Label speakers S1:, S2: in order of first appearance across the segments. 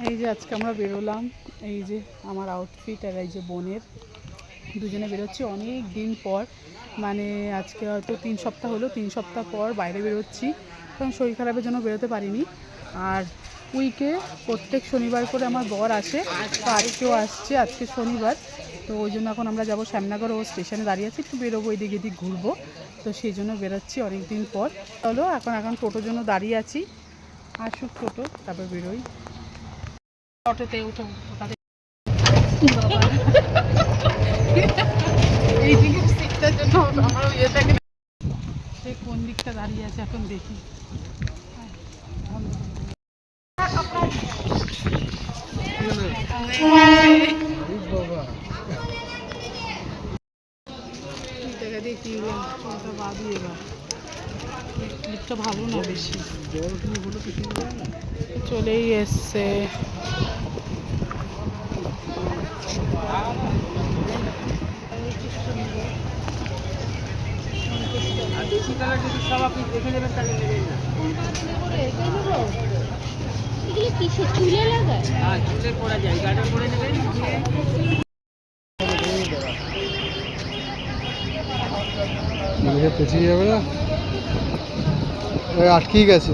S1: এই যে আজকে আমরা বেরোলাম, এই যে আমার আউটফিট আর এই যে বোনের দুজনে বেরোচ্ছি অনেক দিন পর, মানে আজকে হয়তো 3 সপ্তাহ হলো, 3 সপ্তাহ পর বাইরে বেরোচ্ছি, কারণ শরীর খারাপের জন্য বেরোতে পারিনি। আর উইকে প্রত্যেক শনিবার করে আমার বর আসে, তো আজকেও আসছে, আজকে শনিবার, তো ওই জন্য এখন আমরা যাবো শ্যামনগর, ও স্টেশনে দাঁড়িয়ে আছি, একটু বেরোবো এদিক এদিক ঘুরবো, তো সেই জন্য বেরোচ্ছি অনেক দিন পর। চলো এখন টোটোর জন্য দাঁড়িয়ে আছি, আসুক টোটো তারপর বেরোই। অটোতে উঠো, এই দিকের সিটটার জন্য আমার ইয়েটাকে, সে কোন দিকটা দাঁড়িয়ে আছে এখন দেখি। লিফটটা ভালো না বেশি, চলেই এসছে। সব আপনি দেখে নেবেন, তাহলে নেবেন না। চুলে লাগায়? হ্যাঁ, চুলে পরা যায়, গার্ডার করে নেবেন।
S2: পেছিয়ে যাবে না, আটকেই গেছে।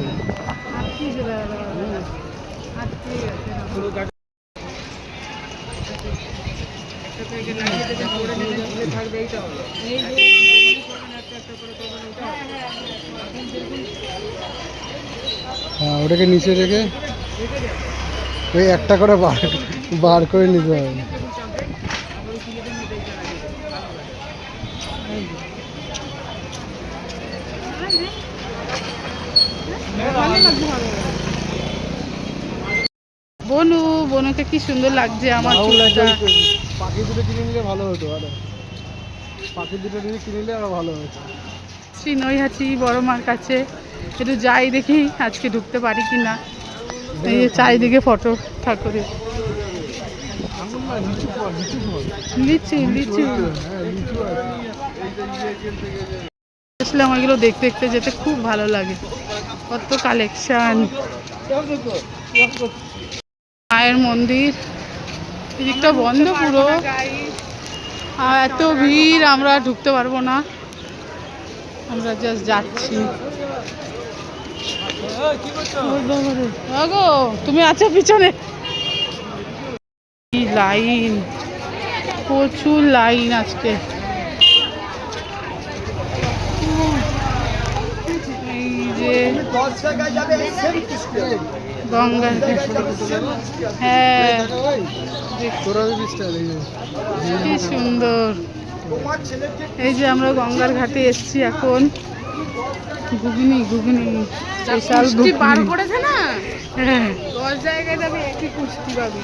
S2: হ্যাঁ, ওটাকে নিচে রেখে ওই একটা করে বার করে নিতে হবে।
S1: বনুকে কি সুন্দর লাগছে আমার চুলটা।
S2: পাখি দুটো কিনে নিলে ভালো হতো, পাখি দুটো কিনে নিলে আরো ভালো হতো।
S1: নৈহাটি বড় মার কাছে একটু যাই, দেখি আজকে ঢুকতে পারি কি না। এই যে চারিদিকে ফটো ঠাকুরের, লিচু লিচু আসলাম, ওইগুলো দেখতে দেখতে যেতে খুব ভালো লাগে, কত কালেকশন। মায়ের মন্দির এদিকটা বন্ধ পুরো, আর এত ভিড় আমরা ঢুকতে পারবো না, আমরা জাস্ট যাচ্ছি। গো তুমি আছো পিছনে, লাইন, প্রচুর লাইন আজকে। এই যে গঙ্গা, হ্যাঁ কি সুন্দর। এই যে আমরা গঙ্গার ঘাটে এসছি এখন, ঘুগনি স্পেশাল বার করেছে না, 10 জায়গায় যাবে একই কুস্তি পাবি,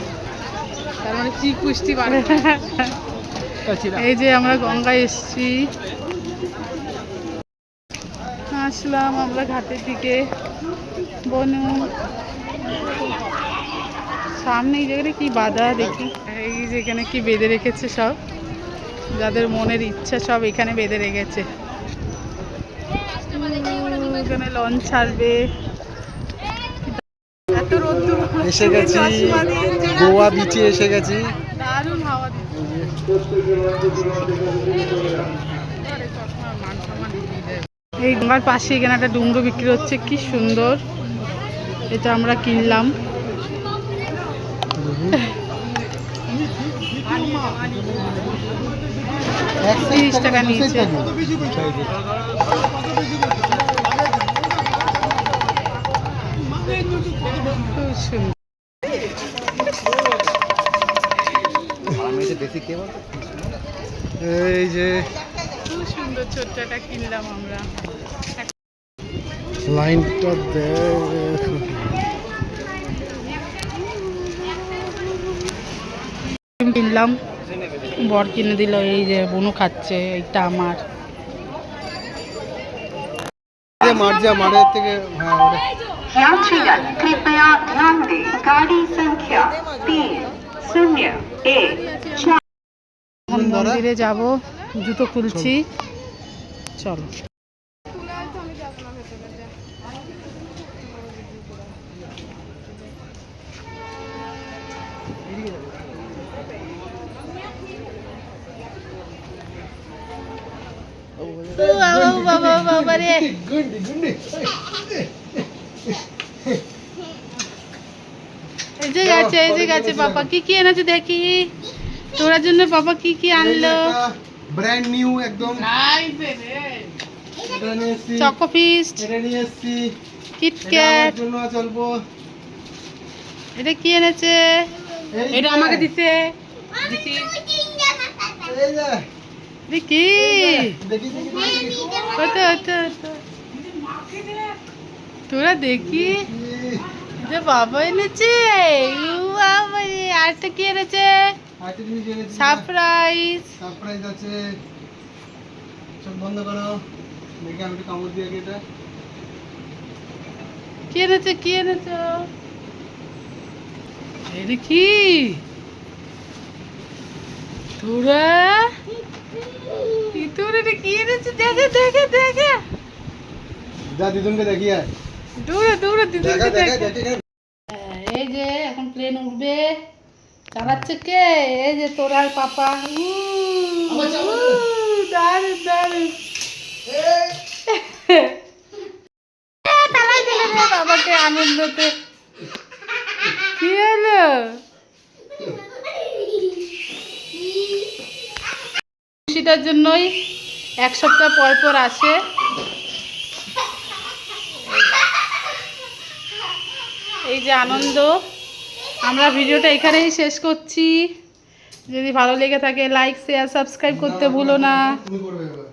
S1: তার মানে কি কুস্তি বার। এই যে আমরা গঙ্গায় এসছি, আসলাম আমরা ঘাটের দিকে। বনু সামনে এই জায়গাটা কি বাঁধা দেখি, এই যেখানে কি বেঁধে রেখেছে সব, যাদের মনের ইচ্ছা সব এখানে বেঁধে রেখেছে। এখানে লঞ্চ ছাড়বে। এত রোদ্দুর,
S2: এসে গেছি গোয়া বিচে, এসে গেছি।
S1: দারুণ হাওয়া দিচ্ছে। এই গঙ্গার পাশে এখানে একটা ডুমরু বিক্রি হচ্ছে, কি সুন্দর, এটা আমরা কিনলাম। 30 টাকা নিয়েছে।
S2: এই যে
S1: খুব সুন্দর ছোট্টটা কিনলাম আমরা,
S2: লাইনটা
S1: কিনলাম, বর কিনে দিল, এই যে বনু খাচ্ছে, এইটা আমার।
S2: মাঠের থেকে
S3: यात्रीगण कृपया ध्यान दें, गाड़ी संख्या 301
S1: মন্দিরে যাব, জুতো খুলছি, চলো। বাবারে
S2: গুন্ডি গুন্ডি
S1: এই যে গেছে, এই যে গেছে। পাপা কি কি এনেছে দেখি, তোরার জন্য পাপা কি কি আনলো।
S2: ব্র্যান্ড নিউ একদম এটা নিয়ে এসেছি,
S1: চকো ফিস্ট,
S2: এটা নিয়ে এসেছি,
S1: কিটক্যাট।
S2: জন্য চলবো।
S1: এটা কি এনেছে?
S2: এই
S1: এটা
S2: যে,
S1: আমাকে দিতে।
S2: এই যে,
S1: এটা কি?
S2: দেখি দেখি দেখি
S1: ওটা ওটা ওটা তোরা দেখি। যে বাবা এনেছে, বাবারে। আরেকটা কি এনেছে?
S2: আরেকটা জিনিস এনেছি,
S1: সারপ্রাইজ।
S2: সারপ্রাইজ আছে। চোখ বন্ধ করো, দেখি আমি একটু কামড় দিয়ে আগে এটা।
S1: কি এনেছে, কি এনেছে? এটা কি তোরা? তোরা এটা কি এনেছে? দেখে দেখে দেখে,
S2: যা দিদুনকে দেখি আয়।
S1: দৌড়ে দৌড়ে
S2: দেখা
S1: দিদিকে
S2: দেখা
S1: দেখে।
S2: দেখা
S1: এই যে এখন প্লেন উঠবে, চালাচ্ছে কে? এই যে তোরার পাপা। দারুণ দারুণ। তালাই দিলে রে বাবাকে আনন্দতে। কি হলো? খুশিটার জন্যই 1 সপ্তাহ পর পর আসে। এই যে আনন্দ। আমরা ভিডিওটা এখানেই শেষ করছি। যদি ভালো লেগে থাকে লাইক শেয়ার সাবস্ক্রাইব করতে ভুলো না।
S2: তুমি করবে এবার।